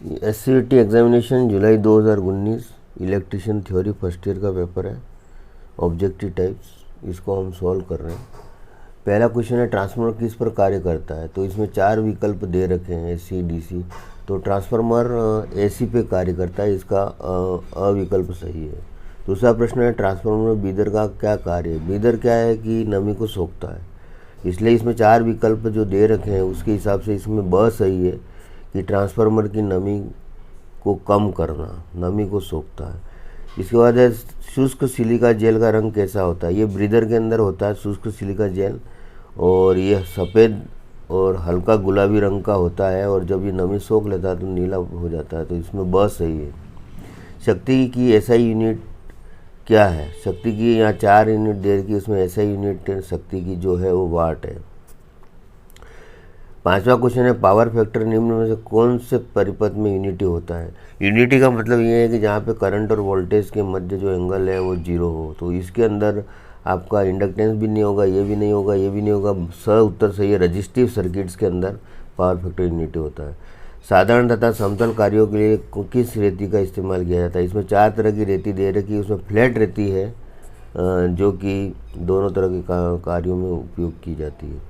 SCVT examination जुलाई 2019 electrician theory first year का paper है। Objective types इसको हम सॉल्व कर रहे हैं। पहला क्वेश्चन है ट्रांसफार्मर किस पर कार्य करता है। तो इसमें 4 विकल्प दे रखे हैं AC DC। तो ट्रांसफार्मर AC पे कार्य करता है, इसका अविकल्प सही है। दूसरा प्रश्न है ट्रांसफार्मर में बीदर का क्या कार्य है। बीदर क्या है कि नमी को सोखता है, इसलिए इसमें 4 विकल्प जो दे रखे हैं उसके हिसाब से इसमें ब सही है कि ट्रांसफार्मर की नमी को कम करना, नमी को सोखता है। इसके बाद है शुष्क सिलिका जेल का रंग कैसा होता है। ये ब्रीदर के अंदर होता है शुष्क सिलिका जेल, और ये सफ़ेद और हल्का गुलाबी रंग का होता है, और जब ये नमी सोख लेता है तो नीला हो जाता है। तो इसमें ब सही है। शक्ति की SI यूनिट क्या है। शक्ति की यहाँ 4 यूनिट दे रखी, उसमें SI यूनिट शक्ति की जो है वो वाट है। पांचवा क्वेश्चन है पावर फैक्टर निम्न में से कौन से परिपथ में यूनिटी होता है। यूनिटी का मतलब ये है कि जहाँ पे करंट और वोल्टेज के मध्य जो एंगल है वो 0 हो। तो इसके अंदर आपका इंडक्टेंस भी नहीं होगा, ये भी नहीं होगा, ये भी नहीं होगा। उत्तर सही है। रजिस्टिव सर्किट्स के अंदर पावर फैक्टर यूनिटी होता है। साधारण तथा समतल कार्यों के लिए किस रेती का इस्तेमाल किया जाता है। इसमें 4 तरह की रेती दे रखी है। उसमें फ्लैट रेती है जो कि दोनों तरह के कार्यों में उपयोग की जाती है।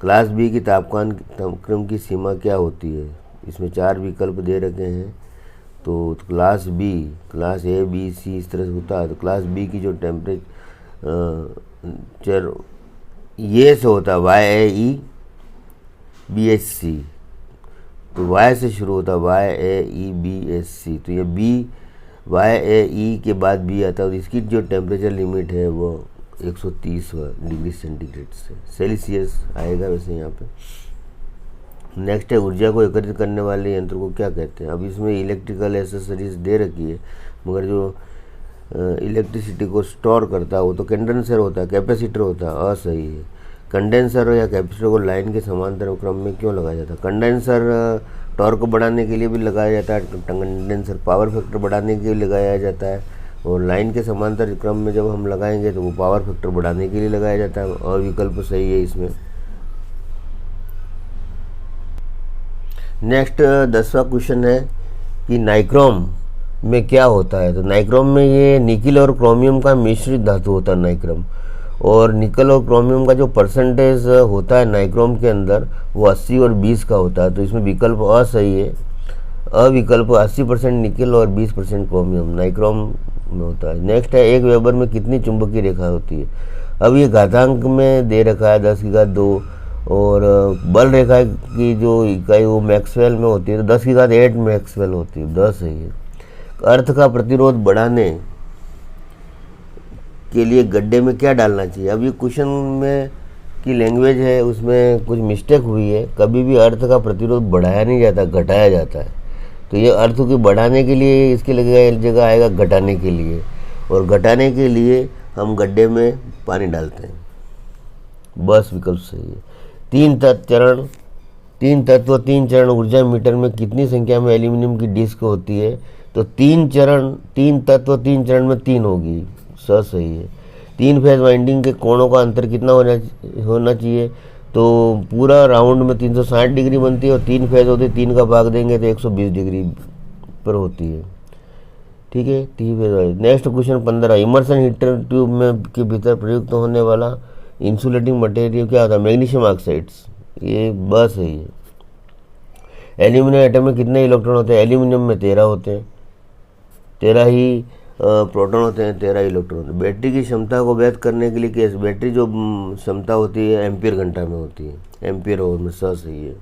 क्लास बी की तापमान क्रम की सीमा क्या होती है। इसमें 4 विकल्प दे रखे हैं। तो class B, class A B C इस तरह से होता है। तो क्लास बी की जो टेम्परेचर ये से होता है YAE BSC। तो Y से शुरू होता है YAE BSC। तो ये YAE के बाद B आता है, और इसकी जो टेम्परेचर लिमिट है वो 130 डिग्री सेंटीग्रेड से सेल्सियस आएगा वैसे यहाँ पे। नेक्स्ट है ऊर्जा को एकत्रित करने वाले यंत्र को क्या कहते हैं। अब इसमें इलेक्ट्रिकल एसेसरीज दे रखी है, मगर जो इलेक्ट्रिसिटी को स्टोर करता है वो तो कंडेंसर होता है, कैपेसिटर होता है। असही है। कंडेंसर या कैपेसिटर को लाइन के समांतर क्रम में क्यों लगाया जाता है। कंडेंसर टॉर्क को बढ़ाने के लिए भी लगाया जाता है, कंडेंसर पावर फैक्टर बढ़ाने के लिए लगाया जाता है, और लाइन के समांतर क्रम में जब हम लगाएंगे तो वो पावर फैक्टर बढ़ाने के लिए लगाया जाता है। और विकल्प सही है इसमें। नेक्स्ट 10वां क्वेश्चन है कि नाइक्रोम में क्या होता है। तो नाइक्रोम में ये निकल और क्रोमियम का मिश्रित धातु होता है नाइक्रोम, और निकल और क्रोमियम का जो परसेंटेज होता है नाइक्रोम के अंदर वो 80 और 20 का होता है। तो इसमें विकल्प असही है। अविकल्प 80% निकल और 20% क्रोमियम नाइक्रोम में होता है। नेक्स्ट है एक वेबर में कितनी चुंबकीय रेखा होती है। अब ये घातांक में दे रखा है 10 की घात 2, और बल रेखा की जो इकाई वो मैक्सवेल में होती है, तो 10 की घात 8 मैक्सवेल होती है। 10 है ये। अर्थ का प्रतिरोध बढ़ाने के लिए गड्ढे में क्या डालना चाहिए। अब ये क्वेश्चन में की लैंग्वेज है, उसमें कुछ मिस्टेक हुई है। कभी भी अर्थ का प्रतिरोध बढ़ाया नहीं जाता, घटाया जाता है। तो ये अर्थ को बढ़ाने के लिए इसके जगह आएगा घटाने के लिए, और घटाने के लिए हम गड्ढे में पानी डालते हैं। बस विकल्प सही है। 3 तत्व 3 चरण ऊर्जा मीटर में कितनी संख्या में एल्यूमिनियम की डिस्क होती है। तो 3 तत्व 3 चरण में 3 होगी। सही है। 3 फेज वाइंडिंग के कोणों का अंतर कितना होना चाहिए। तो पूरा राउंड में 360 डिग्री बनती है, और 3 फेज होती है, 3 का भाग देंगे तो 120 डिग्री पर होती है। ठीक है। 3 phase. Next question 15 immersion heater tube में के भीतर प्रयुक्त होने वाला इंसुलेटिंग मटेरियल क्या होता है। Magnesium oxides. ये बस है ये। एल्यूमिनियम एटम में कितने इलेक्ट्रॉन होते हैं। एल्यूमिनियम में 13 होते हैं, 13 ही प्रोटॉन होते हैं, 13 इलेक्ट्रॉन। बैटरी की क्षमता को व्यक्त करने के लिए कैसे। बैटरी जो क्षमता होती है एम्पियर घंटा में होती है, एम्पियर आवर में। सही है।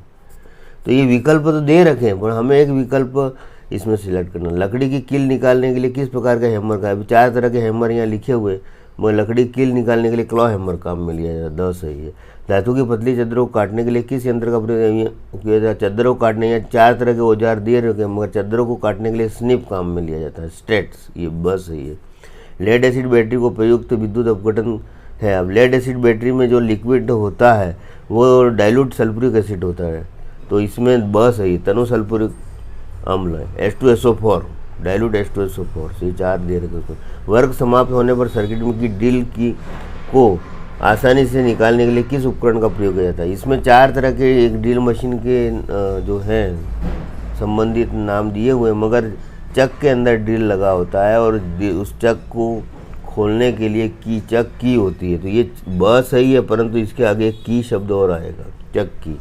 तो ये विकल्प तो दे रखे हैं, पर हमें एक विकल्प इसमें सिलेक्ट करना। लकड़ी की कील निकालने के लिए किस प्रकार का हैमर का है। 4 तरह के हैमर यहाँ लिखे हुए, मगर लकड़ी की कील निकालने के लिए क्लॉ हैमर काम में लिया जाता है। 10 सही है। धातु की पतली चद्दरों को काटने के लिए किस यंत्र का प्रयोग किया जाता है। चद्दरों को काटने या 4 तरह के औजार दिए रखे, मगर चद्दरों को काटने के लिए स्निप काम में लिया जाता है। स्ट्रेट्स। ये बस सही है। लेड एसिड बैटरी को प्रयुक्त विद्युत अपघटन है। अब लेड एसिड बैटरी में जो लिक्विड होता है वो डाइल्यूट सल्फ्यूरिक एसिड होता है। तो इसमें बस सही। तनु सल्फ्यूरिक अम्ल है। H2SO4 डाइल्यूट H2SO4 से 4 दे रखे। वर्क समाप्त होने पर सर्किट में की ड्रिल को आसानी से निकालने के लिए किस उपकरण का प्रयोग किया जाता है। इसमें 4 तरह के एक ड्रिल मशीन के जो हैं संबंधित नाम दिए हुए हैं, मगर चक के अंदर ड्रिल लगा होता है और उस चक को खोलने के लिए चक की होती है। तो ये ब सही है, परंतु इसके आगे की शब्द और आएगा, चक की।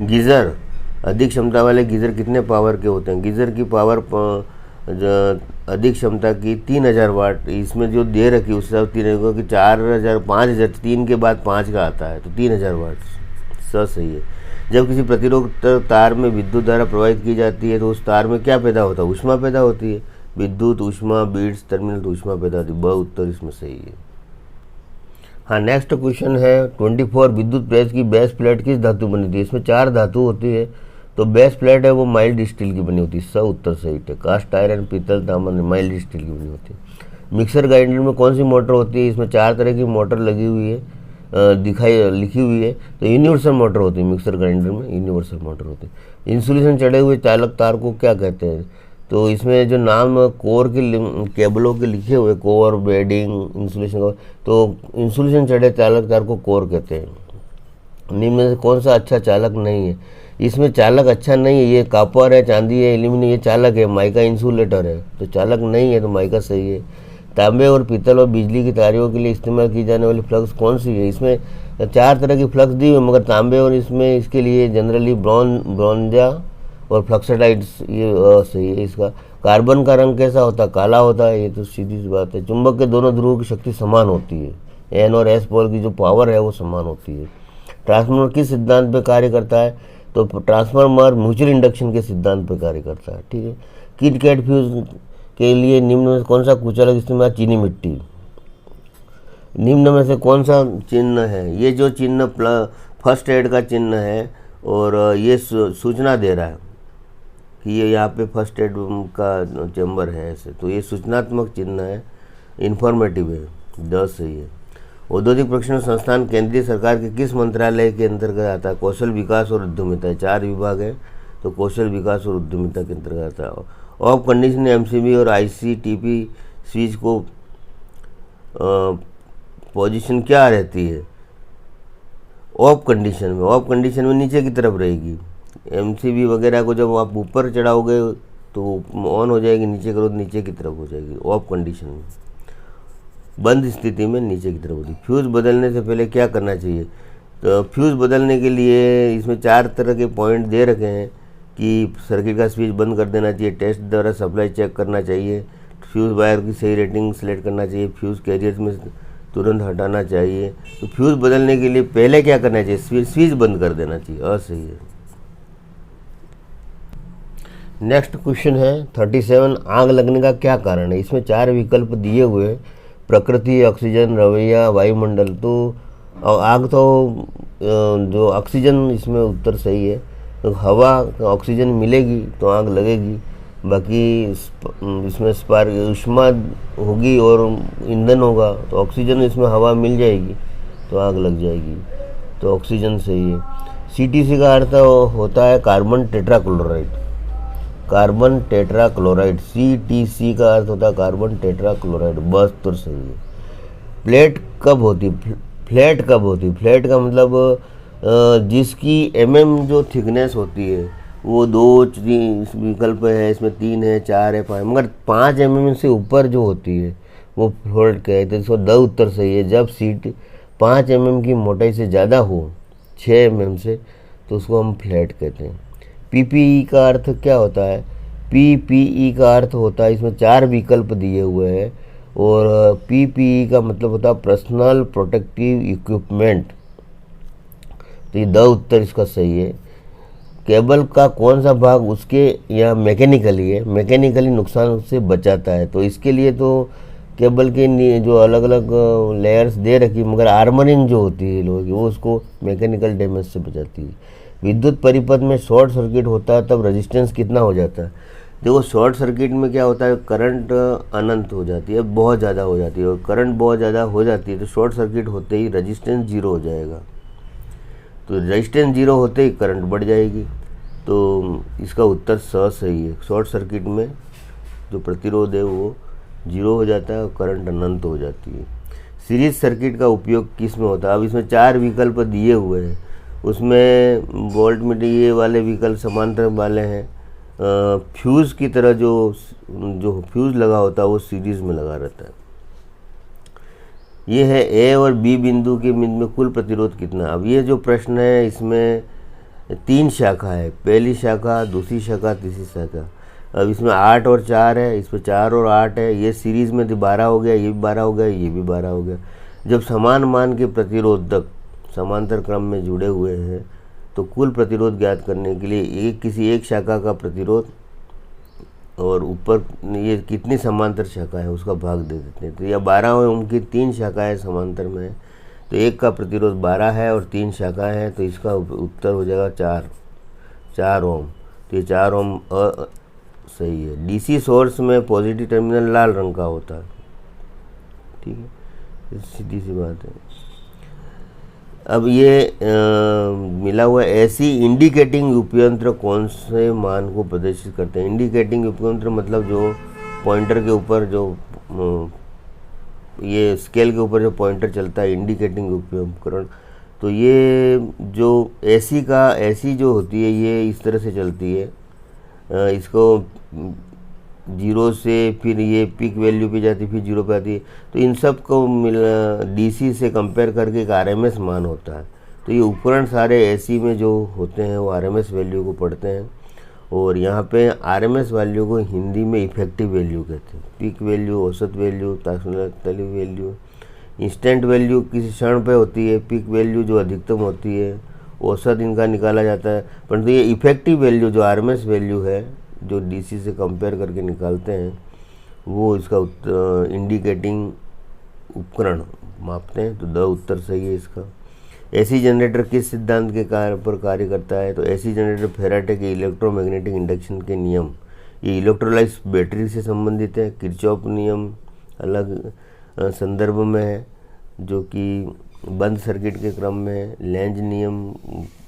गीज़र, अधिक क्षमता वाले गीज़र कितने पावर के होते हैं? गीज़र की पावर अधिक क्षमता की 3000 वाट, इसमें जो दे रखी है उससे 3 होगा कि 4000 5000, 3 के बाद 5 का आता है, तो 3000 वाट सही है। जब किसी प्रतिरोधक तार में विद्युत धारा प्रवाहित की जाती है तो उस तार में क्या पैदा होता है? ऊष्मा पैदा होती है। विद्युत ऊष्मा, बीट्स टर्मिनल तो ऊष्मा पैदा होती है। ब उत्तर इसमें सही है। हाँ, नेक्स्ट क्वेश्चन है 24, विद्युत प्रेस की बेस प्लेट किस धातु बनी थी? इसमें 4 धातु होती है, तो बेस प्लेट है वो माइल्ड स्टील की बनी होती है। स उत्तर सही है। कास्ट आयरन, पीतल, तांबा माइल्ड स्टील की बनी होती है। मिक्सर ग्राइंडर में कौन सी मोटर होती है? इसमें 4 तरह की मोटर लगी हुई है, लिखी हुई है, तो यूनिवर्सल मोटर होती है। मिक्सर ग्राइंडर में यूनिवर्सल मोटर होती है। इंसुलेशन चढ़े हुए चालक तार को क्या कहते हैं? तो इसमें जो नाम कोर के केबलों के लिखे हुए, कोर, बेडिंग, इंसुलेशन, तो इंसुलेशन चढ़े चालक तार को कोर कहते हैं। निम्न में से कौन सा अच्छा चालक नहीं है? इसमें चालक अच्छा नहीं है, ये कॉपर है, चांदी है, एल्यूमिनियम, ये चालक है। माइका इंसुलेटर है, तो चालक नहीं है, तो माइका सही है। तांबे और पीतल और बिजली की तारों के लिए इस्तेमाल की जाने वाली फ्लक्स कौन सी है? इसमें 4 तरह की फ्लक्स दी हुई, मगर तांबे और इसमें इसके लिए जनरली ब्रॉन्जा और फ्लक्साइड्स, ये सही है इसका। कार्बन का रंग कैसा होता है? काला होता है, ये तो सीधी सी बात है। चुंबक के दोनों ध्रुवों की शक्ति समान होती है। एन और एस पोल की जो पावर है वो समान होती है। ट्रांसफार्मर किस सिद्धांत पे कार्य करता है? तो ट्रांसफार्मर म्यूचुअल इंडक्शन के सिद्धांत पर कार्य करता है। ठीक है। किट कैट फ्यूज के लिए निम्न में कौन सा कुचालक इस्तेमाल? चीनी मिट्टी। निम्न में से कौन सा चिन्ह है? ये जो चिन्ह फर्स्ट एड का चिन्ह है और ये सूचना दे रहा है कि ये यहाँ पे फर्स्ट एड का चैम्बर है ऐसे, तो ये सूचनात्मक चिन्ह है, इन्फॉर्मेटिव है। 10 सही है। औद्योगिक प्रशिक्षण संस्थान केंद्रीय सरकार के किस मंत्रालय के अंतर्गत आता है? कौशल विकास और उद्यमिता, 4 विभाग है, तो कौशल विकास और उद्यमिता के अंतर्गत आता है। ऑफ कंडीशन एमसीबी और आईसीटीपी स्विच को पोजीशन क्या रहती है? ऑफ कंडीशन में नीचे की तरफ रहेगी। एमसीबी वगैरह को जब आप ऊपर चढ़ाओगे तो ऑन हो जाएगी, नीचे करो तो नीचे की तरफ हो जाएगी। ऑफ कंडीशन में, बंद स्थिति में नीचे की तरफ होती है। फ्यूज़ बदलने से पहले क्या करना चाहिए? तो फ्यूज़ बदलने के लिए इसमें 4 तरह के पॉइंट दे रखे हैं कि सर्किट का स्विच बंद कर देना चाहिए, टेस्ट द्वारा सप्लाई चेक करना चाहिए, फ्यूज़ वायर की सही रेटिंग सेलेक्ट करना चाहिए, फ्यूज़ कैरियर में तुरंत हटाना चाहिए। तो फ्यूज़ बदलने के लिए पहले क्या करना चाहिए? स्विच बंद कर देना चाहिए। असही है। नेक्स्ट क्वेश्चन है 37, आग लगने का क्या कारण है? इसमें 4 विकल्प दिए हुए हैं, प्रकृति, ऑक्सीजन, रवैया, वायुमंडल। तो आग तो जो ऑक्सीजन इसमें उत्तर सही है। तो हवा ऑक्सीजन मिलेगी तो आग लगेगी, बाकी इसमें स्पार्क ऊष्मा होगी और ईंधन होगा, तो ऑक्सीजन इसमें हवा मिल जाएगी तो आग लग जाएगी, तो ऑक्सीजन सही है। सीटीसी का अर्थ होता है carbon tetrachloride. Carbon tetrachloride, CTC का अर्थ होता है कार्बन टेट्राक्लोराइड। बस तो सही है। प्लेट कब होती? फ्लैट कब होती? फ्लैट का मतलब जिसकी जो थिकनेस होती है वो 2 विकल्प है, इसमें 3 है, 4 है, 5, मगर 5 से ऊपर जो होती है वो फ्लैट कहते हैं। इसको 2 उत्तर सही है। जब सीट 5 की मोटाई से ज़्यादा हो, 6 से, तो उसको हम फ्लैट कहते हैं। पीपीई का अर्थ क्या होता है? पीपीई का अर्थ होता है, इसमें 4 विकल्प दिए हुए हैं और पीपीई का मतलब होता है पर्सनल प्रोटेक्टिव इक्विपमेंट, तो ये 2 उत्तर इसका सही है। केबल का कौन सा भाग उसके यहाँ मैकेनिकली है, मैकेनिकली नुकसान से बचाता है? तो इसके लिए तो केबल के जो अलग अलग लेयर्स दे रखी, मगर आर्मरिंग जो होती है लोगों की वो उसको मैकेनिकल डैमेज से बचाती है। विद्युत परिपथ में शॉर्ट सर्किट होता है तब रेजिस्टेंस कितना हो जाता है? देखो, शॉर्ट सर्किट में क्या होता है, करंट अनंत हो जाती है, बहुत ज़्यादा हो जाती है, और करंट बहुत ज़्यादा हो जाती है तो शॉर्ट सर्किट होते ही रेजिस्टेंस 0 हो जाएगा। तो रेजिस्टेंस 0 होते ही करंट बढ़ जाएगी, तो इसका उत्तर सही है। शॉर्ट सर्किट में जो प्रतिरोध है वो 0 हो जाता है और करंट अनंत हो जाती है। सीरीज सर्किट का उपयोग किस में होता है? अब इसमें 4 विकल्प दिए हुए हैं, उसमें वोल्ट मीटर ये वाले विकल्प समांतर वाले हैं। फ्यूज़ की तरह जो फ्यूज़ लगा होता है वो सीरीज़ में लगा रहता है। ये है ए और बी बिंदु के बीच में कुल प्रतिरोध कितना। अब ये जो प्रश्न है इसमें 3 शाखा है, पहली शाखा, दूसरी शाखा, तीसरी शाखा। अब इसमें 8 और 4 है, इस पर 4 और 8 है, ये सीरीज़ में 12 हो गया, ये भी 12 हो गया, ये भी 12 हो गया। जब समान मान के प्रतिरोधक समांतर क्रम में जुड़े हुए हैं तो कुल प्रतिरोध ज्ञात करने के लिए किसी एक शाखा का प्रतिरोध और ऊपर ये कितनी समांतर शाखा है उसका भाग दे देते हैं। तो यह 12 है, उनकी 3 शाखाएँ समांतर में है, तो एक का प्रतिरोध 12 है और 3 शाखाएँ हैं, तो इसका उत्तर हो जाएगा 4 ओम। तो ये 4 ओम सही है। डीसी सोर्स में पॉजिटिव टर्मिनल लाल रंग का होता है, ठीक है, सीधी सी बात है। अब ये मिला हुआ ऐसी इंडिकेटिंग उपयंत्र कौन से मान को प्रदर्शित करते हैं। इंडिकेटिंग उपयंत्र मतलब जो पॉइंटर के ऊपर जो ये स्केल के ऊपर जो पॉइंटर चलता है, इंडिकेटिंग उपकरण। तो ये जो ऐसी जो होती है ये इस तरह से चलती है, इसको 0 से फिर ये पीक वैल्यू पे जाती है, फिर 0 पे आती है। तो इन सब को डीसी से कंपेयर करके एक आरएमएस मान होता है। तो ये उपकरण सारे एसी में जो होते हैं वो आरएमएस वैल्यू को पढ़ते हैं, और यहाँ पे आरएमएस वैल्यू को हिंदी में इफेक्टिव वैल्यू कहते हैं। पीक वैल्यू, औसत वैल्यू, तात्कालिक वैल्यू, इंस्टेंट वैल्यू किसी क्षण पे होती है, पीक वैल्यू जो अधिकतम होती है, औसत इनका निकाला जाता है। परंतु ये इफेक्टिव वैल्यू जो आरएमएस वैल्यू है जो डीसी से कंपेयर करके निकालते हैं वो इसका इंडिकेटिंग उपकरण मापते हैं। तो द उत्तर सही है इसका। एसी जनरेटर किस सिद्धांत के पर कार्य करता है। तो एसी जनरेटर फैराडे के इलेक्ट्रोमैग्नेटिक इंडक्शन के नियम, ये इलेक्ट्रोलाइट बैटरी से संबंधित है। किरचॉफ नियम अलग संदर्भ में है जो कि बंद सर्किट के क्रम में है। लेंज नियम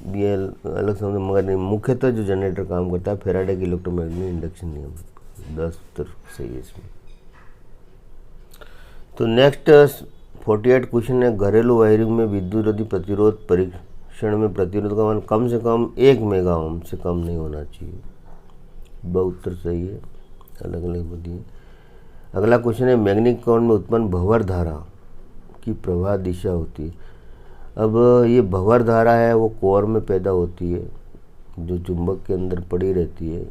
भी अलग समझ, मगर मुख्यतः जो जनरेटर काम करता है फैराडे के इलेक्ट्रोमैग्नेटिक इंडक्शन नियम। 10 उत्तर सही है इसमें। तो नेक्स्ट 48 क्वेश्चन है, घरेलू वायरिंग में विद्युत प्रतिरोध परीक्षण में प्रतिरोध का मान कम से कम 1 मेगा ओम से कम नहीं होना चाहिए। बहुत उत्तर सही है, अलग अलग बताइए। अगला क्वेश्चन है, मैग्नेटिक कॉर्ड में उत्पन्न भंवर धारा की प्रवाह दिशा होती है। अब ये भंवर धारा है वो कोर में पैदा होती है जो चुंबक के अंदर पड़ी रहती है,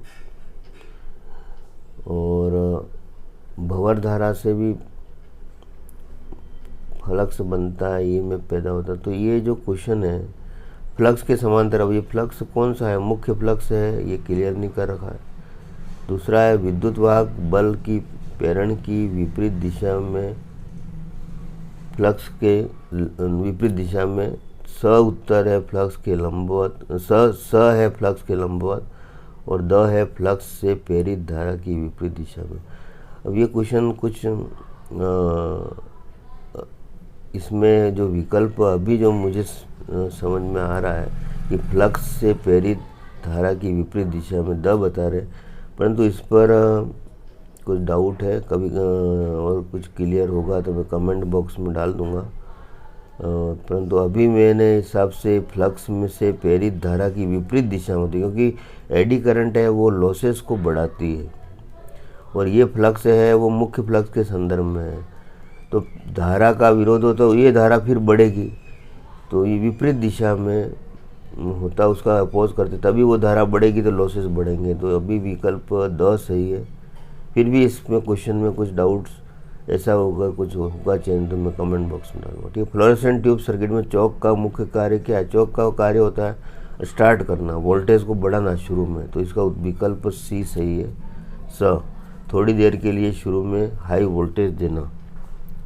और भंवर धारा से भी फ्लक्स बनता है, ये में पैदा होता है। तो ये जो क्वेश्चन है फ्लक्स के समांतर, अब ये फ्लक्स कौन सा है, मुख्य फ्लक्स है, ये क्लियर नहीं कर रखा है। दूसरा है विद्युत वाहक बल की प्रेरण की विपरीत दिशा में, फ्लक्स के विपरीत दिशा में स उत्तर है फ्लक्स के लंबवत, स है फ्लक्स के लंबवत, और द है फ्लक्स से प्रेरित धारा की विपरीत दिशा में। अब ये क्वेश्चन कुछ इसमें जो विकल्प अभी जो मुझे समझ में आ रहा है कि फ्लक्स से प्रेरित धारा की विपरीत दिशा में द बता रहे, परंतु इस पर कुछ डाउट है। कभी और कुछ क्लियर होगा तो मैं कमेंट बॉक्स में डाल दूंगा, परंतु अभी मेरे हिसाब से फ्लक्स में से प्रेरित धारा की विपरीत दिशा में होती है, क्योंकि एडी करंट है वो लॉसेस को बढ़ाती है, और ये फ्लक्स है वो मुख्य फ्लक्स के संदर्भ में है। तो धारा का विरोध हो तो ये धारा फिर बढ़ेगी, तो ये विपरीत दिशा में होता उसका अपोज करते, तभी वो धारा बढ़ेगी तो लॉसेस बढ़ेंगे। तो अभी विकल्प द सही है। फिर भी इसमें क्वेश्चन में कुछ डाउट्स ऐसा होगा, कुछ होगा चेंज तो मैं कमेंट बॉक्स में डालूंगा, ठीक है। फ्लोरेसेंट ट्यूब सर्किट में चौक का मुख्य कार्य क्या है। चौक का कार्य होता है स्टार्ट करना, वोल्टेज को बढ़ाना शुरू में, तो इसका विकल्प सी सही है। स थोड़ी देर के लिए शुरू में हाई वोल्टेज देना,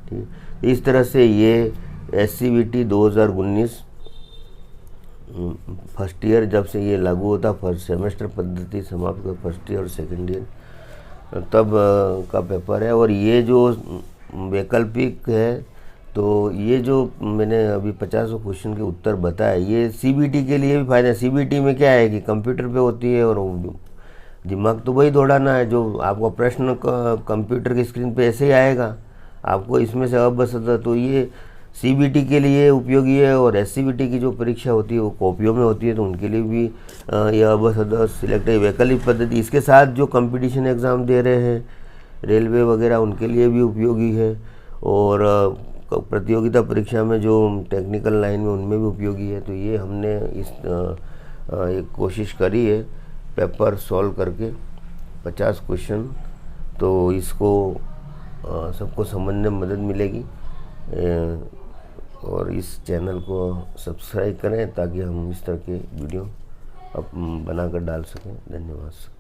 ठीक है। इस तरह से ये SCVT 2019 फर्स्ट ईयर जब से ये लागू होता, फर्स्ट सेमेस्टर पद्धति समाप्त कर फर्स्ट ईयर और सेकेंड ईयर तब का पेपर है। और ये जो वैकल्पिक है, तो ये जो मैंने अभी 50 क्वेश्चन के उत्तर बताया, ये CBT के लिए भी फायदा है। CBT में क्या है कि कंप्यूटर पे होती है और दिमाग तो वही दौड़ाना है, जो आपका प्रश्न कंप्यूटर की स्क्रीन पे ऐसे ही आएगा, आपको इसमें से अब बस। तो ये सीबीटी के लिए उपयोगी है, और एससीबीटी की जो परीक्षा होती है वो कॉपियों में होती है, तो उनके लिए भी यह बस सिलेक्ट वैकल्पिक पद्धति, इसके साथ जो कंपटीशन एग्ज़ाम दे रहे हैं रेलवे वगैरह उनके लिए भी उपयोगी है, और प्रतियोगिता परीक्षा में जो टेक्निकल लाइन में उनमें भी उपयोगी है। तो ये हमने इस एक कोशिश करी है पेपर सॉल्व करके 50 क्वेश्चन, तो इसको सबको समझने में मदद मिलेगी। और इस चैनल को सब्सक्राइब करें ताकि हम इस तरह के वीडियो अब बनाकर डाल सकें। धन्यवाद।